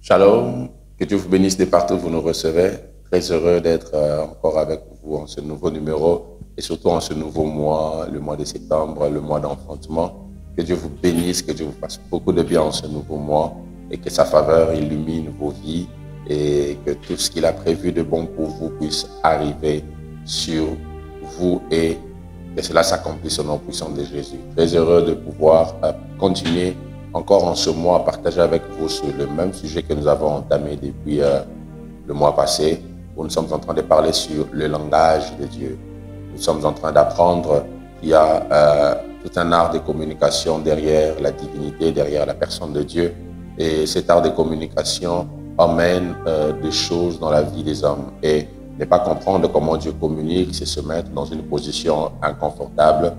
Shalom, que Dieu vous bénisse de partout où vous nous recevez. Très heureux d'être encore avec vous en ce nouveau numéro et surtout en ce nouveau mois, le mois de septembre, le mois d'enfantement. Que Dieu vous bénisse, que Dieu vous fasse beaucoup de bien en ce nouveau mois et que sa faveur illumine vos vies et que tout ce qu'il a prévu de bon pour vous puisse arriver sur vous et que cela s'accomplisse au nom puissant de Jésus. Très heureux de pouvoir continuer encore en ce mois à partager avec vous sur le même sujet que nous avons entamé depuis le mois passé, où nous sommes en train de parler sur le langage de Dieu. Nous sommes en train d'apprendre qu'il y a tout un art de communication derrière la divinité, derrière la personne de Dieu. Et cet art de communication emmène des choses dans la vie des hommes. Et ne pas comprendre comment Dieu communique, c'est se mettre dans une position inconfortable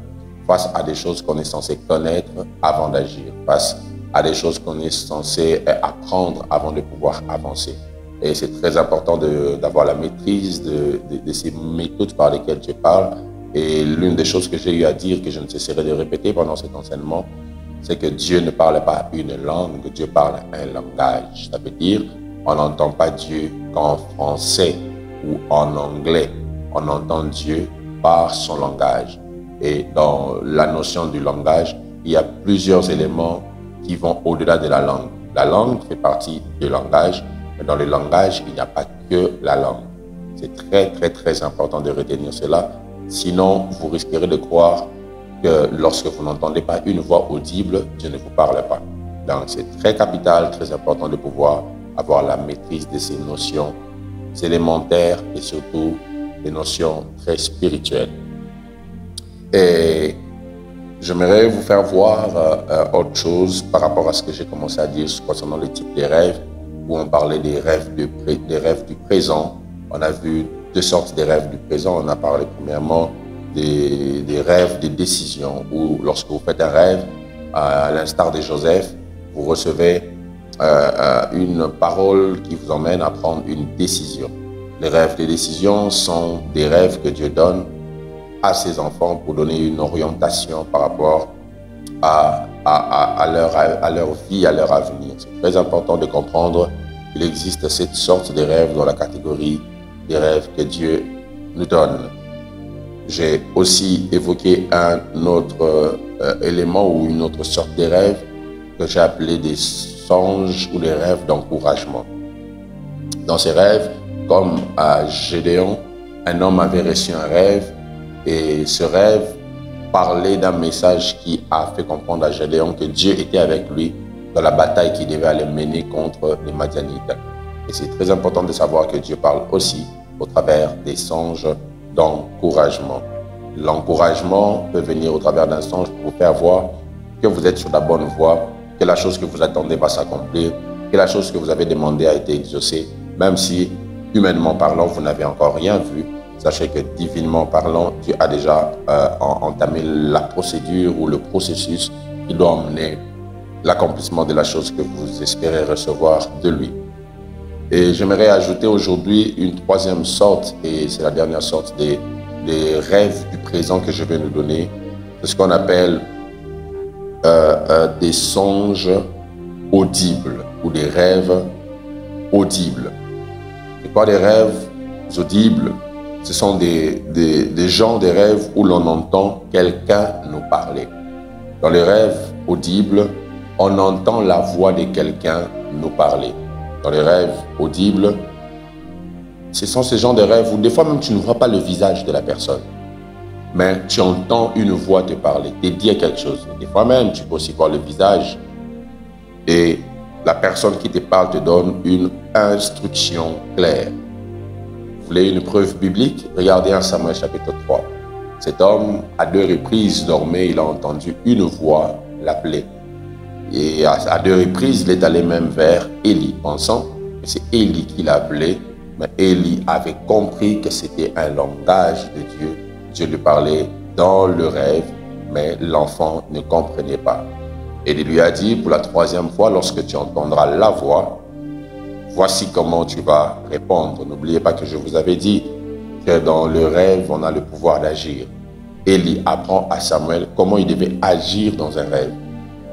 face à des choses qu'on est censé connaître avant d'agir, face à des choses qu'on est censé apprendre avant de pouvoir avancer. Et c'est très important d'avoir la maîtrise de ces méthodes par lesquelles Dieu parle. Et l'une des choses que j'ai eu à dire, que je ne cesserai de répéter pendant cet enseignement, c'est que Dieu ne parle pas une langue, Dieu parle un langage. Ça veut dire, on n'entend pas Dieu qu'en français ou en anglais. On entend Dieu par son langage. Et dans la notion du langage, il y a plusieurs éléments qui vont au-delà de la langue. La langue fait partie du langage, mais dans le langage, il n'y a pas que la langue. C'est très, très, très important de retenir cela. Sinon, vous risquerez de croire que lorsque vous n'entendez pas une voix audible, Dieu ne vous parle pas. Donc, c'est très capital, très important de pouvoir avoir la maîtrise de ces notions élémentaires et surtout des notions très spirituelles. Et j'aimerais vous faire voir autre chose par rapport à ce que j'ai commencé à dire concernant le type des rêves, où on parlait des rêves du présent. On a vu deux sortes de rêves du présent. On a parlé premièrement des rêves de décision, où lorsque vous faites un rêve, à l'instar de Joseph, vous recevez une parole qui vous emmène à prendre une décision. Les rêves de décision sont des rêves que Dieu donne à ses enfants pour donner une orientation par rapport à leur vie, à leur avenir. C'est très important de comprendre qu'il existe cette sorte de rêves dans la catégorie des rêves que Dieu nous donne. J'ai aussi évoqué un autre élément ou une autre sorte de rêves que j'ai appelé des songes ou des rêves d'encouragement. Dans ces rêves, comme à Gédéon, un homme avait reçu un rêve et ce rêve parlait d'un message qui a fait comprendre à Gédéon que Dieu était avec lui dans la bataille qu'il devait aller mener contre les Madianites. Et c'est très important de savoir que Dieu parle aussi au travers des songes d'encouragement. L'encouragement peut venir au travers d'un songe pour vous faire voir que vous êtes sur la bonne voie, que la chose que vous attendez va s'accomplir, que la chose que vous avez demandée a été exaucée, même si, humainement parlant, vous n'avez encore rien vu. Sachez que divinement parlant, Dieu a déjà entamé la procédure ou le processus qui doit emmener l'accomplissement de la chose que vous espérez recevoir de lui. Et j'aimerais ajouter aujourd'hui une troisième sorte, et c'est la dernière sorte des rêves du présent que je vais nous donner. C'est ce qu'on appelle des songes audibles ou des rêves audibles. C'est quoi des rêves audibles? Ce sont des genres de rêves où l'on entend quelqu'un nous parler. Dans les rêves audibles, on entend la voix de quelqu'un nous parler. Dans les rêves audibles, ce sont ces genres de rêves où des fois même tu ne vois pas le visage de la personne, mais tu entends une voix te parler, te dire quelque chose. Des fois même, tu peux aussi voir le visage et la personne qui te parle te donne une instruction claire. Vous voulez une preuve biblique? Regardez 1 Samuel chapitre 3. Cet homme, à 2 reprises, dormait, il a entendu une voix l'appeler. Et à 2 reprises, il est allé même vers Élie, pensant que c'est Élie qui l'appelait. Mais Élie avait compris que c'était un langage de Dieu. Dieu lui parlait dans le rêve, mais l'enfant ne comprenait pas. Et il lui a dit, pour la 3e fois, lorsque tu entendras la voix, voici comment tu vas répondre. N'oubliez pas que je vous avais dit que dans le rêve, on a le pouvoir d'agir. Élie apprend à Samuel comment il devait agir dans un rêve.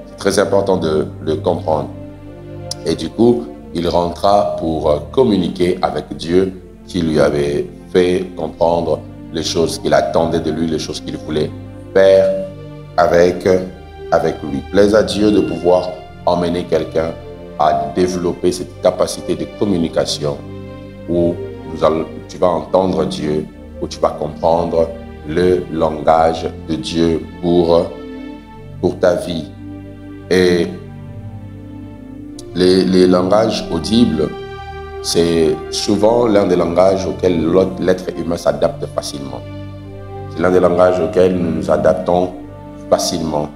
C'est très important de le comprendre. Et du coup, il rentra pour communiquer avec Dieu qui lui avait fait comprendre les choses qu'il attendait de lui, les choses qu'il voulait faire avec lui. Plaise à Dieu de pouvoir emmener quelqu'un à développer cette capacité de communication où tu vas entendre Dieu, où tu vas comprendre le langage de Dieu pour ta vie. Et les langages audibles, c'est souvent l'un des langages auxquels l'être humain s'adapte facilement. C'est l'un des langages auxquels nous nous adaptons facilement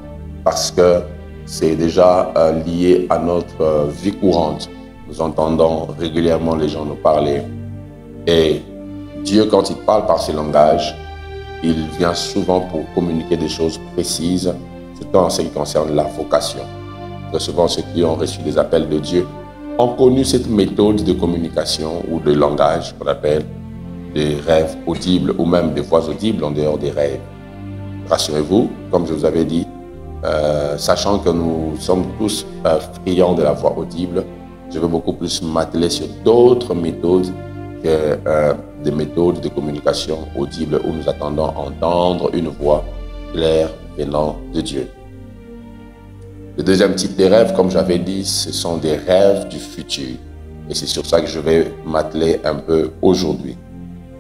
parce que c'est déjà lié à notre vie courante. Nous entendons régulièrement les gens nous parler. Et Dieu, quand il parle par ces langages, il vient souvent pour communiquer des choses précises, surtout en ce qui concerne la vocation. Très souvent, ceux qui ont reçu des appels de Dieu ont connu cette méthode de communication ou de langage qu'on appelle des rêves audibles ou même des voix audibles en dehors des rêves. Rassurez-vous, comme je vous avais dit, sachant que nous sommes tous friands de la voix audible, je veux beaucoup plus m'atteler sur d'autres méthodes que des méthodes de communication audible où nous attendons entendre une voix claire venant de Dieu. Le deuxième type de rêves, comme j'avais dit, ce sont des rêves du futur. Et c'est sur ça que je vais m'atteler un peu aujourd'hui.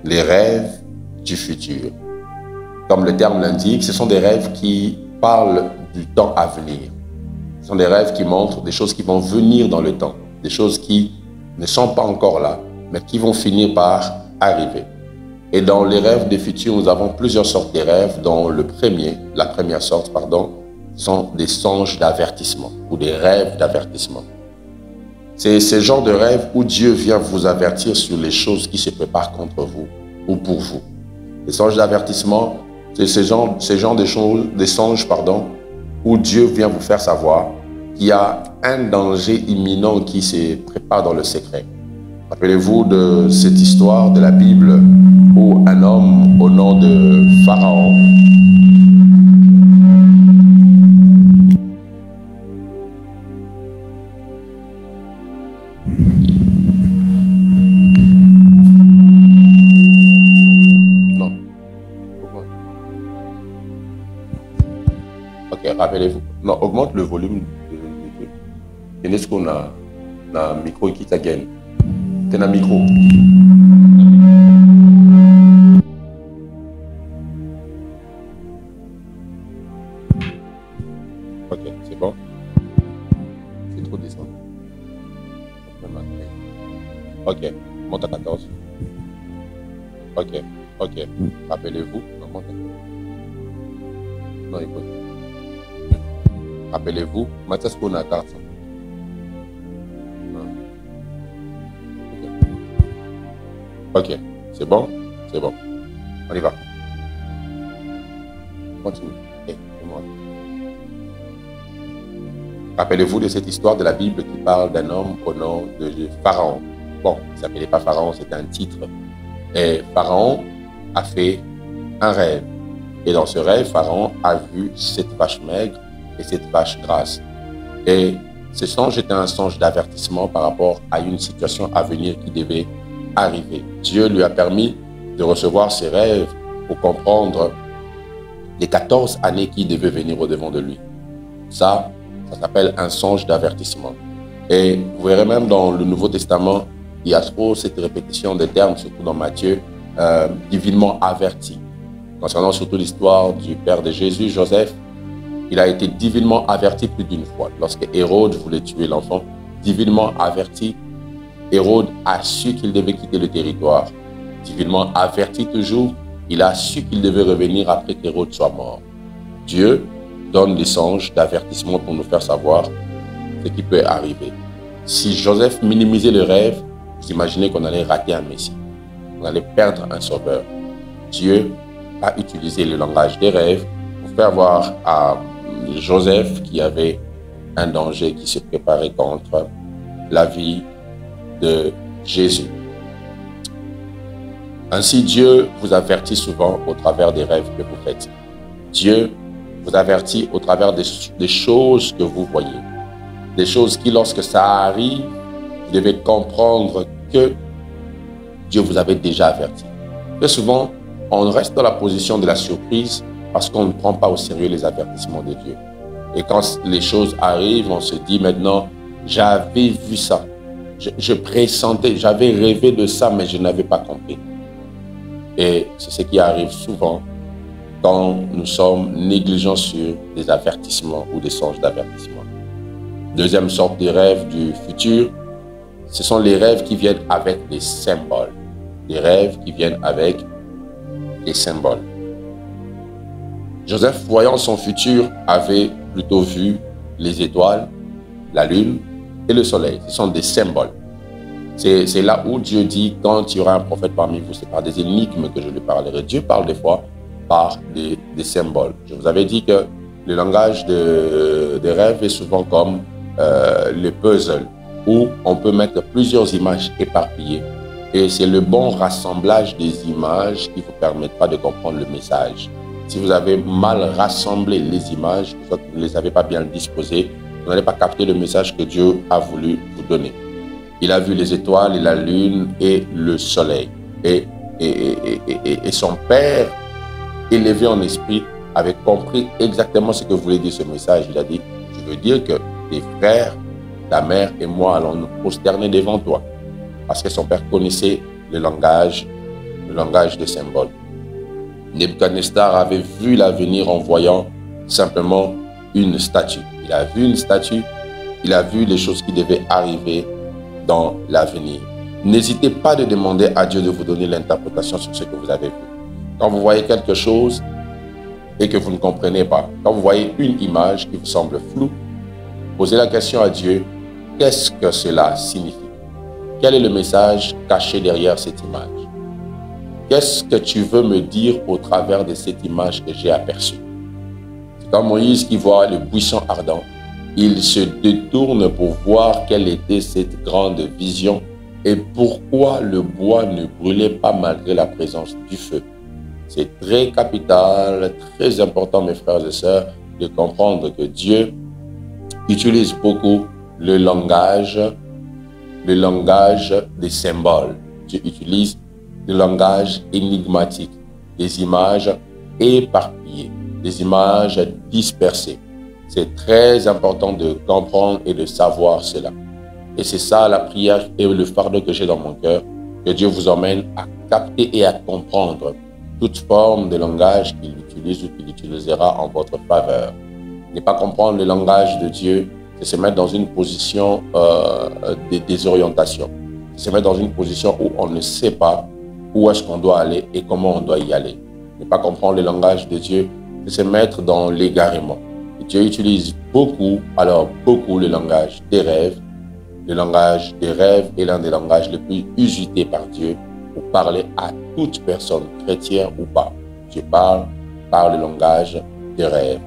Les rêves du futur. Comme le terme l'indique, ce sont des rêves qui parlent du temps à venir. Ce sont des rêves qui montrent des choses qui vont venir dans le temps, des choses qui ne sont pas encore là, mais qui vont finir par arriver. Et dans les rêves du futur, nous avons plusieurs sortes de rêves, dont la première sorte, sont des songes d'avertissement ou des rêves d'avertissement. C'est ce genre de rêve où Dieu vient vous avertir sur les choses qui se préparent contre vous ou pour vous. Les songes d'avertissement, c'est ce genre de choses, des songes, où Dieu vient vous faire savoir qu'il y a un danger imminent qui se prépare dans le secret. Rappelez-vous de cette histoire de la Bible où un homme au nom de Pharaon rappelez-vous. Non, augmente le volume de Dieu. Et est-ce qu'on a un micro qui t'againe? T'as un micro. Ok, c'est bon. C'est trop descendu. Ok, monte à 14. Ok. Rappelez-vous. Non, monte à 14. Non, écoute. Rappelez-vous, Matthias Pona 400. Ok, c'est bon? C'est bon. On y va. Continue. Okay, rappelez-vous de cette histoire de la Bible qui parle d'un homme au nom de Pharaon. Bon, il ne s'appelait pas Pharaon, c'était un titre. Et Pharaon a fait un rêve. Et dans ce rêve, Pharaon a vu cette vache maigre et cette vache grasse. Et ce songe était un songe d'avertissement par rapport à une situation à venir qui devait arriver. Dieu lui a permis de recevoir ses rêves pour comprendre les 14 années qui devaient venir au-devant de lui. Ça s'appelle un songe d'avertissement. Et vous verrez même dans le Nouveau Testament, il y a trop cette répétition de termes, surtout dans Matthieu, divinement averti. Concernant surtout l'histoire du père de Jésus, Joseph, il a été divinement averti plus d'une fois. Lorsque Hérode voulait tuer l'enfant, divinement averti, Hérode a su qu'il devait quitter le territoire. Divinement averti toujours, il a su qu'il devait revenir après qu'Hérode soit mort. Dieu donne des songes d'avertissement pour nous faire savoir ce qui peut arriver. Si Joseph minimisait le rêve, vous imaginez qu'on allait rater un Messie. On allait perdre un sauveur. Dieu a utilisé le langage des rêves pour faire voir à Joseph qu'il y avait un danger qui se préparait contre la vie de Jésus. Ainsi, Dieu vous avertit souvent au travers des rêves que vous faites. Dieu vous avertit au travers des choses que vous voyez. Des choses qui, lorsque ça arrive, vous devez comprendre que Dieu vous avait déjà averti. Très souvent, on reste dans la position de la surprise parce qu'on ne prend pas au sérieux les avertissements de Dieu. Et quand les choses arrivent, on se dit maintenant, j'avais vu ça, je pressentais, j'avais rêvé de ça, mais je n'avais pas compris. Et c'est ce qui arrive souvent quand nous sommes négligents sur des avertissements ou des songes d'avertissement. Deuxième sorte de rêves du futur, ce sont les rêves qui viennent avec des symboles. Des rêves qui viennent avec des symboles. Joseph, voyant son futur, avait plutôt vu les étoiles, la lune et le soleil. Ce sont des symboles. C'est là où Dieu dit, quand il y aura un prophète parmi vous, c'est par des énigmes que je lui parlerai. Dieu parle des fois par des symboles. Je vous avais dit que le langage des rêves est souvent comme le puzzle, où on peut mettre plusieurs images éparpillées. Et c'est le bon rassemblage des images qui vous permettra de comprendre le message. Si vous avez mal rassemblé les images, vous ne les avez pas bien disposées, vous n'allez pas capter le message que Dieu a voulu vous donner. Il a vu les étoiles et la lune et le soleil. Et son père, élevé en esprit, avait compris exactement ce que voulait dire ce message. Il a dit, je veux dire que tes frères, ta mère et moi allons nous prosterner devant toi. Parce que son père connaissait le langage des symboles. Nebuchadnezzar avait vu l'avenir en voyant simplement une statue. Il a vu une statue, il a vu les choses qui devaient arriver dans l'avenir. N'hésitez pas de demander à Dieu de vous donner l'interprétation sur ce que vous avez vu. Quand vous voyez quelque chose et que vous ne comprenez pas, quand vous voyez une image qui vous semble floue, posez la question à Dieu, qu'est-ce que cela signifie? Quel est le message caché derrière cette image? Qu'est-ce que tu veux me dire au travers de cette image que j'ai aperçue? C'est comme Moïse qui voit le buisson ardent. Il se détourne pour voir quelle était cette grande vision et pourquoi le bois ne brûlait pas malgré la présence du feu. C'est très capital, très important, mes frères et sœurs, de comprendre que Dieu utilise beaucoup le langage des symboles. Dieu utilise le langage énigmatique, des images éparpillées, des images dispersées. C'est très important de comprendre et de savoir cela. Et c'est ça la prière et le fardeau que j'ai dans mon cœur, que Dieu vous emmène à capter et à comprendre toute forme de langage qu'il utilise ou qu'il utilisera en votre faveur. Ne pas comprendre le langage de Dieu, c'est se mettre dans une position de désorientation. C'est se mettre dans une position où on ne sait pas où est-ce qu'on doit aller et comment on doit y aller. Ne pas comprendre le langage de Dieu, c'est se mettre dans l'égarement. Dieu utilise beaucoup le langage des rêves. Le langage des rêves est l'un des langages les plus usités par Dieu pour parler à toute personne, chrétienne ou pas. Dieu parle par le langage des rêves.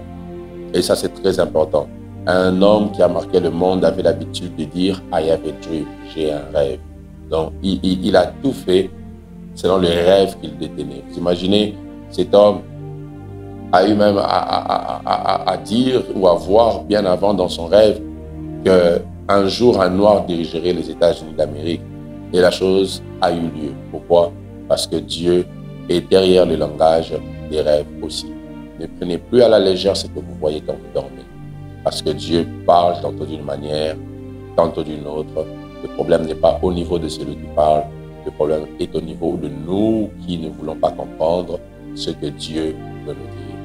Et ça, c'est très important. Un homme qui a marqué le monde avait l'habitude de dire « I have a dream », j'ai un rêve. Donc, il a tout fait selon les rêves qu'il détenait. Vous imaginez, cet homme a eu même à dire ou à voir bien avant dans son rêve qu'un jour un noir dirigerait les États-Unis d'Amérique. Et la chose a eu lieu. Pourquoi? Parce que Dieu est derrière le langage des rêves aussi. Ne prenez plus à la légère ce que vous voyez quand vous dormez. Parce que Dieu parle tantôt d'une manière, tantôt d'une autre. Le problème n'est pas au niveau de celui qui parle. Le problème est au niveau de nous qui ne voulons pas comprendre ce que Dieu veut nous dire.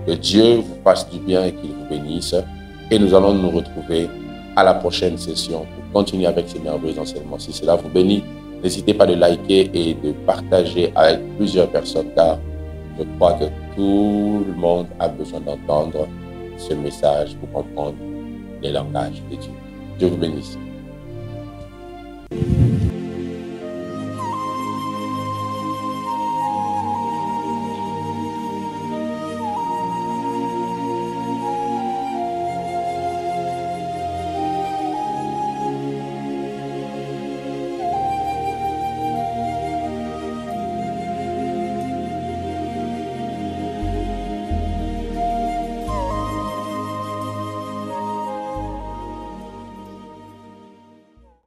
Que Dieu vous fasse du bien et qu'il vous bénisse. Et nous allons nous retrouver à la prochaine session pour continuer avec ces merveilleux enseignements. Si cela vous bénit, n'hésitez pas de liker et de partager avec plusieurs personnes car je crois que tout le monde a besoin d'entendre ce message pour comprendre les langages de Dieu. Dieu vous bénisse.